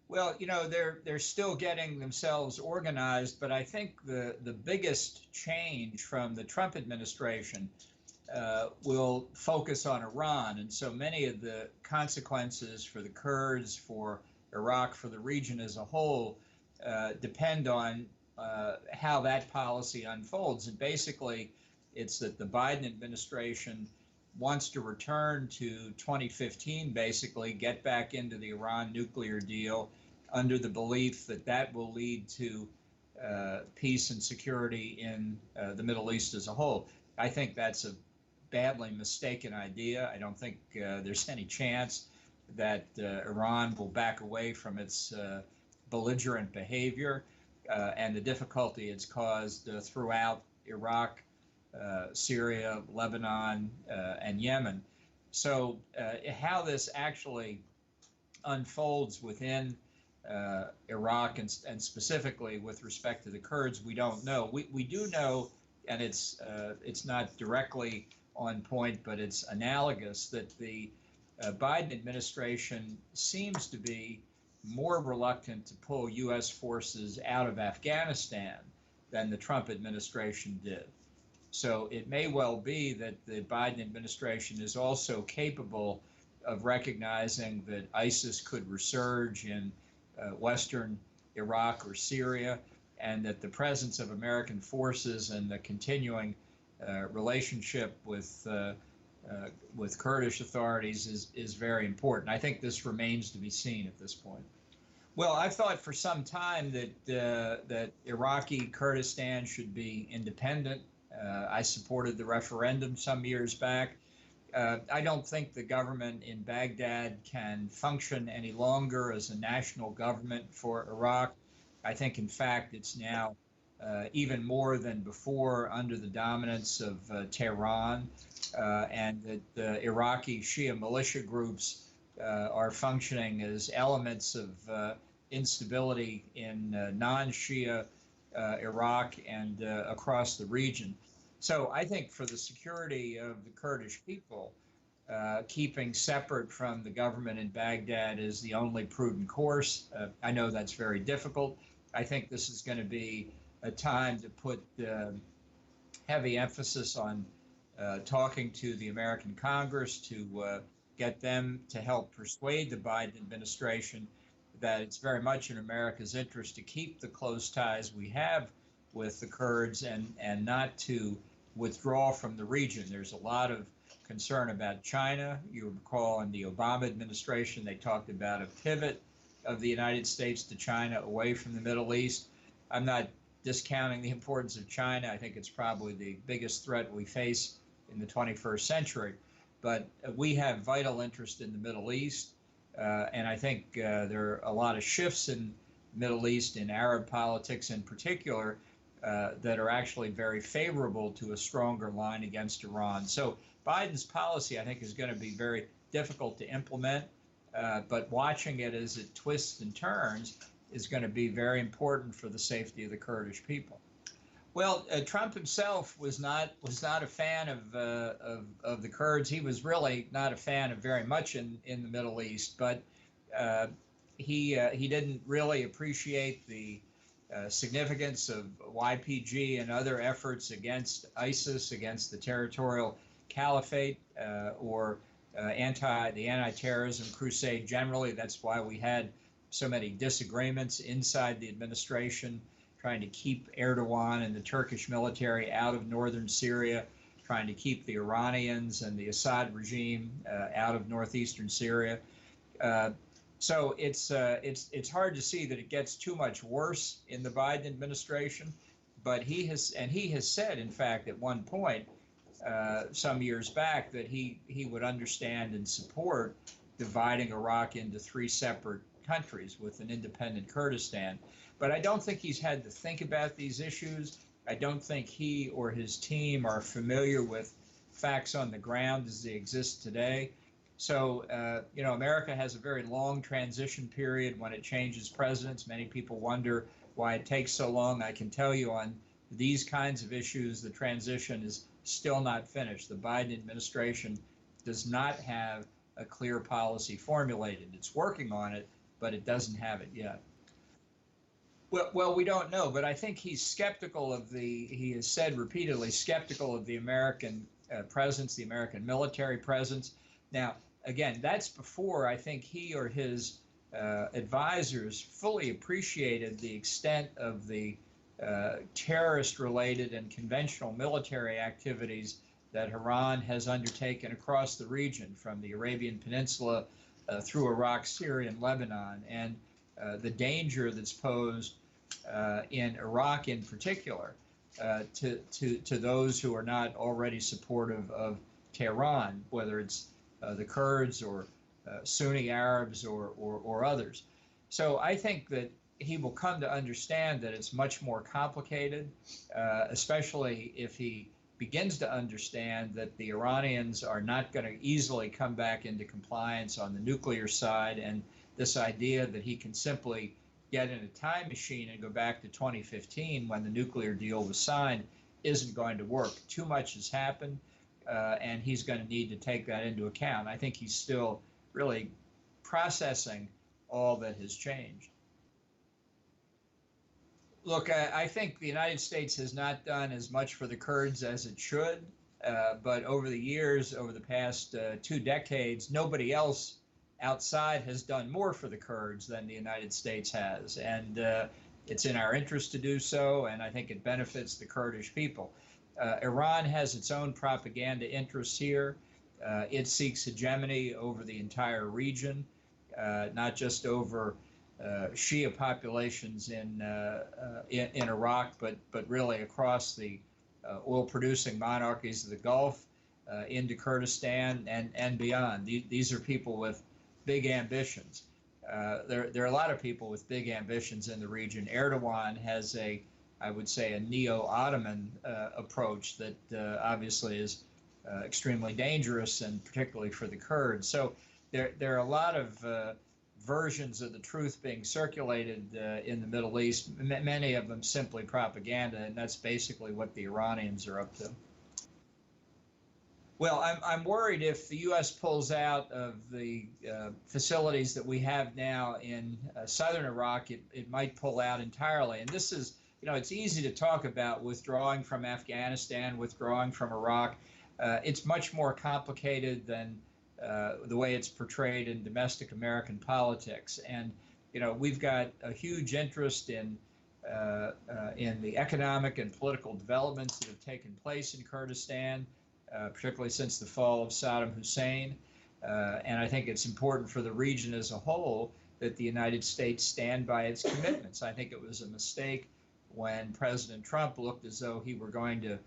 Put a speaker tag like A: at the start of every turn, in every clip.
A: Well, they're still getting themselves organized, but I think the biggest change from the Trump administration will focus on Iran, and so many of the consequences for the Kurds, for Iraq, for the region as a whole, depend on how that policy unfolds. And basically, it's that the Biden administration wants to return to 2015, basically get back into the Iran nuclear deal under the belief that that will lead to peace and security in the Middle East as a whole. I think that's a badly mistaken idea. I don't think there's any chance that Iran will back away from its belligerent behavior and the difficulty it's caused throughout Iraq, Syria, Lebanon, and Yemen. So how this actually unfolds within Iraq and specifically with respect to the Kurds, we don't know. We do know, and it's not directly on point, but it's analogous, that the Biden administration seems to be more reluctant to pull U.S. forces out of Afghanistan than the Trump administration did. So it may well be that the Biden administration is also capable of recognizing that ISIS could resurge in Western Iraq or Syria, and that the presence of American forces and the continuing relationship with Kurdish authorities is very important. I think this remains to be seen at this point. Well, I've thought for some time that Iraqi Kurdistan should be independent. I supported the referendum some years back. I don't think the government in Baghdad can function any longer as a national government for Iraq. I think, in fact, it's now even more than before under the dominance of Tehran, and that the Iraqi Shia militia groups are functioning as elements of instability in non-Shia Iraq and across the region. So I think for the security of the Kurdish people, keeping separate from the government in Baghdad is the only prudent course. I know that's very difficult. I think this is going to be a time to put heavy emphasis on talking to the American Congress to get them to help persuade the Biden administration that it's very much in America's interest to keep the close ties we have with the Kurds and not to withdraw from the region. There's a lot of concern about China. You recall in the Obama administration, they talked about a pivot of the United States to China away from the Middle East. I'm not discounting the importance of China. I think it's probably the biggest threat we face in the 21st century. But we have vital interest in the Middle East. And I think there are a lot of shifts in the Middle East, in Arab politics in particular, that are actually very favorable to a stronger line against Iran. So Biden's policy, I think, is going to be very difficult to implement. But watching it as it twists and turns is going to be very important for the safety of the Kurdish people. Well, Trump himself was not a fan of the Kurds. He was really not a fan of very much in the Middle East, but he didn't really appreciate the significance of YPG and other efforts against ISIS, against the territorial caliphate, or the anti-terrorism crusade generally. That's why we had so many disagreements inside the administration, trying to keep Erdogan and the Turkish military out of northern Syria, trying to keep the Iranians and the Assad regime out of northeastern Syria. So it's hard to see that it gets too much worse in the Biden administration, but he has said, in fact, at one point some years back, that he would understand and support dividing Iraq into three separate countries with an independent Kurdistan. But I don't think he's had to think about these issues. I don't think he or his team are familiar with facts on the ground as they exist today. So, America has a very long transition period when it changes presidents. Many people wonder why it takes so long. I can tell you on these kinds of issues, the transition is still not finished. The Biden administration does not have a clear policy formulated. It's working on it, but it doesn't have it yet. Well, we don't know, but I think he's skeptical of he has said repeatedly, skeptical of the American presence, the American military presence. Now, again, that's before I think he or his advisors fully appreciated the extent of the terrorist-related and conventional military activities that Iran has undertaken across the region, from the Arabian Peninsula through Iraq, Syria, and Lebanon, and the danger that's posed in Iraq in particular to those who are not already supportive of Tehran, whether it's the Kurds or Sunni Arabs or others. So I think that he will come to understand that it's much more complicated, especially if he begins to understand that the Iranians are not going to easily come back into compliance on the nuclear side, and this idea that he can simply get in a time machine and go back to 2015 when the nuclear deal was signed isn't going to work. Too much has happened, and he's going to need to take that into account. I think he's still really processing all that has changed. Look, I think the United States has not done as much for the Kurds as it should, but over the years, over the past 2 decades, nobody else outside has done more for the Kurds than the United States has, and it's in our interest to do so, and I think it benefits the Kurdish people. Iran has its own propaganda interests here. It seeks hegemony over the entire region, not just over Shia populations in Iraq, but really across the oil-producing monarchies of the Gulf, into Kurdistan and beyond. These are people with big ambitions. There are a lot of people with big ambitions in the region. Erdogan has I would say, a neo-Ottoman approach that obviously is extremely dangerous, and particularly for the Kurds. So there are a lot of versions of the truth being circulated in the Middle East, many of them simply propaganda, and that's basically what the Iranians are up to. Well, I'm worried if the U.S. pulls out of the facilities that we have now in southern Iraq, it might pull out entirely. And this is, it's easy to talk about withdrawing from Afghanistan, withdrawing from Iraq. It's much more complicated than the way it's portrayed in domestic American politics. And, we've got a huge interest in the economic and political developments that have taken place in Kurdistan, particularly since the fall of Saddam Hussein. And I think it's important for the region as a whole that the United States stand by its commitments. I think it was a mistake when President Trump looked as though he were going to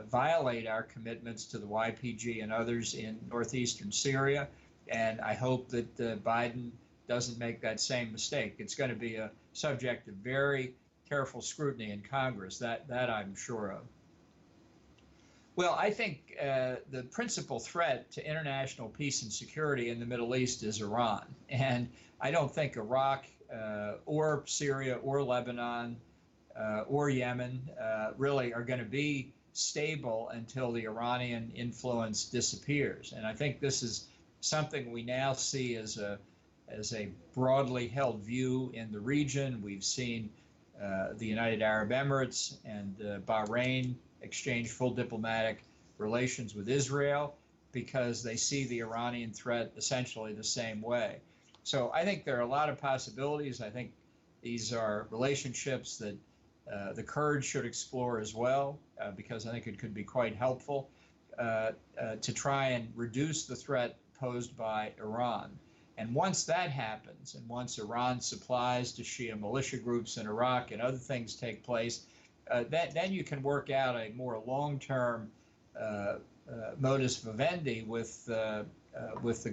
A: violate our commitments to the YPG and others in northeastern Syria. And I hope that Biden doesn't make that same mistake. It's going to be a subject of very careful scrutiny in Congress, that I'm sure of. Well, I think the principal threat to international peace and security in the Middle East is Iran. And I don't think Iraq or Syria or Lebanon or Yemen really are going to be stable until the Iranian influence disappears. And I think this is something we now see as a broadly held view in the region. We've seen the United Arab Emirates and Bahrain exchange full diplomatic relations with Israel because they see the Iranian threat essentially the same way. So I think there are a lot of possibilities. I think these are relationships that the Kurds should explore as well, because I think it could be quite helpful to try and reduce the threat posed by Iran. And once that happens, and once Iran supplies to Shia militia groups in Iraq and other things take place, then you can work out a more long-term modus vivendi with the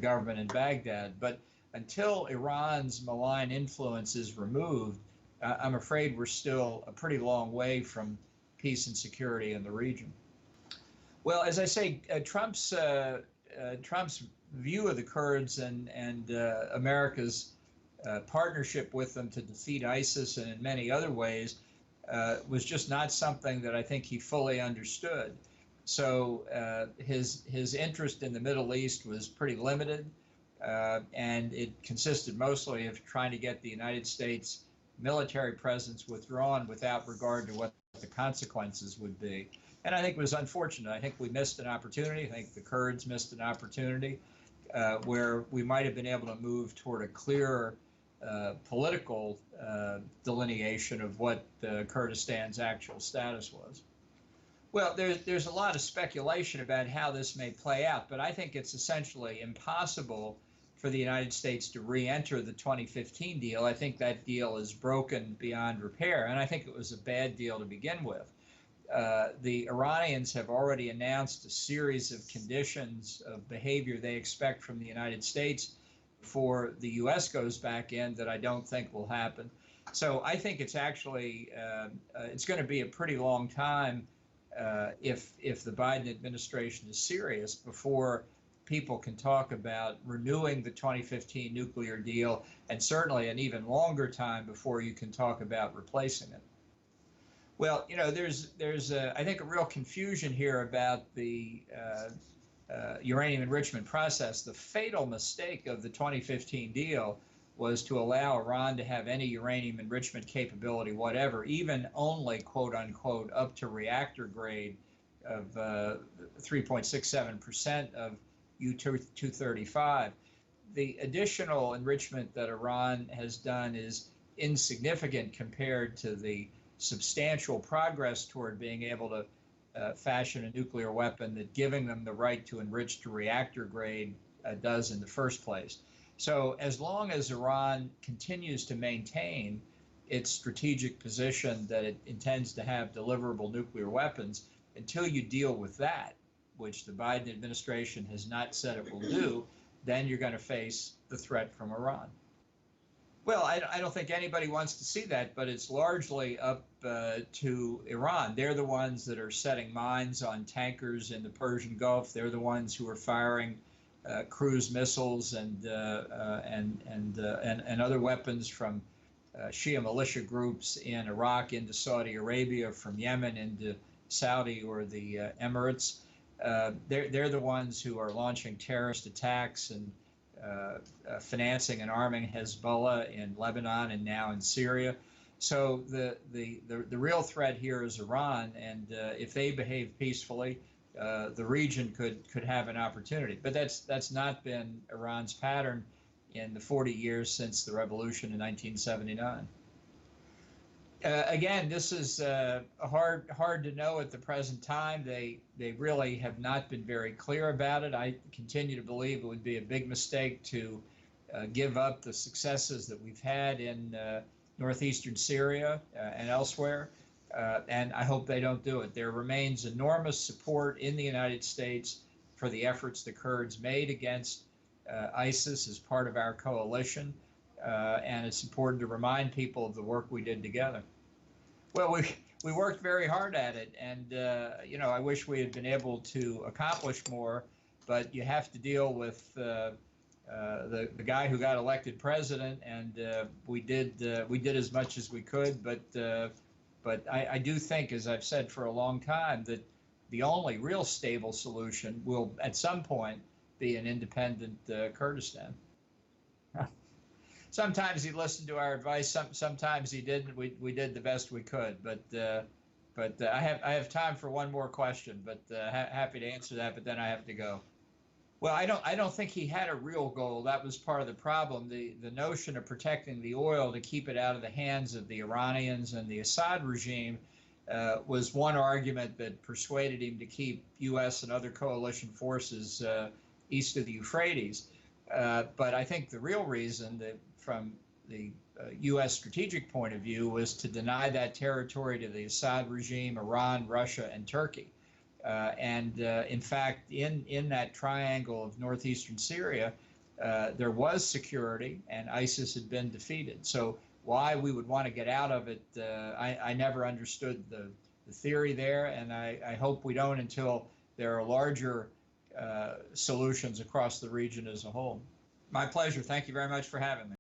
A: government in Baghdad. But until Iran's malign influence is removed, I'm afraid we're still a pretty long way from peace and security in the region. Well, as I say, Trump's view of the Kurds and America's partnership with them to defeat ISIS and in many other ways was just not something that I think he fully understood. So his interest in the Middle East was pretty limited. and it consisted mostly of trying to get the United States military presence withdrawn without regard to what the consequences would be. And I think it was unfortunate. I think we missed an opportunity. I think the Kurds missed an opportunity where we might have been able to move toward a clearer political delineation of what Kurdistan's actual status was. Well, there's a lot of speculation about how this may play out, but I think it's essentially impossible for the United States to re-enter the 2015 deal. I think that deal is broken beyond repair, and I think it was a bad deal to begin with. The Iranians have already announced a series of conditions of behavior they expect from the United States before the U.S. goes back in that I don't think will happen. So I think it's actually, it's going to be a pretty long time if the Biden administration is serious before people can talk about renewing the 2015 nuclear deal, and certainly an even longer time before you can talk about replacing it. Well, you know, there's I think a real confusion here about the uranium enrichment process. The fatal mistake of the 2015 deal was to allow Iran to have any uranium enrichment capability whatever, even only, quote unquote, up to reactor grade of 3.67% of U-235. The additional enrichment that Iran has done is insignificant compared to the substantial progress toward being able to fashion a nuclear weapon that giving them the right to enrich to reactor grade does in the first place. So as long as Iran continues to maintain its strategic position that it intends to have deliverable nuclear weapons, until you deal with that, which the Biden administration has not said it will do, then you're going to face the threat from Iran. Well, I don't think anybody wants to see that, but it's largely up to Iran. They're the ones that are setting mines on tankers in the Persian Gulf. They're the ones who are firing cruise missiles and other weapons from Shia militia groups in Iraq into Saudi Arabia, from Yemen into Saudi or the Emirates. They're the ones who are launching terrorist attacks and financing and arming Hezbollah in Lebanon and now in Syria. So the real threat here is Iran, and if they behave peacefully, the region could have an opportunity. But that's not been Iran's pattern in the 40 years since the revolution in 1979. Again, this is hard to know at the present time. They really have not been very clear about it. I continue to believe it would be a big mistake to give up the successes that we've had in northeastern Syria and elsewhere, and I hope they don't do it. There remains enormous support in the United States for the efforts the Kurds made against ISIS as part of our coalition, and it's important to remind people of the work we did together. Well, we worked very hard at it, and you know, I wish we had been able to accomplish more, but you have to deal with the guy who got elected president, and we did as much as we could, but I do think, as I've said for a long time, that the only real stable solution will at some point be an independent Kurdistan. Sometimes he listened to our advice. Sometimes he didn't. We did the best we could. But I have time for one more question. But happy to answer that. But then I have to go. Well, I don't think he had a real goal. That was part of the problem. The notion of protecting the oil to keep it out of the hands of the Iranians and the Assad regime was one argument that persuaded him to keep U.S. and other coalition forces east of the Euphrates. But I think the real reason that from the U.S. strategic point of view was to deny that territory to the Assad regime, Iran, Russia, and Turkey. In fact, in that triangle of northeastern Syria, there was security, and ISIS had been defeated. So why we would want to get out of it, I never understood the theory there, and I hope we don't until there are larger solutions across the region as a whole. My pleasure. Thank you very much for having me.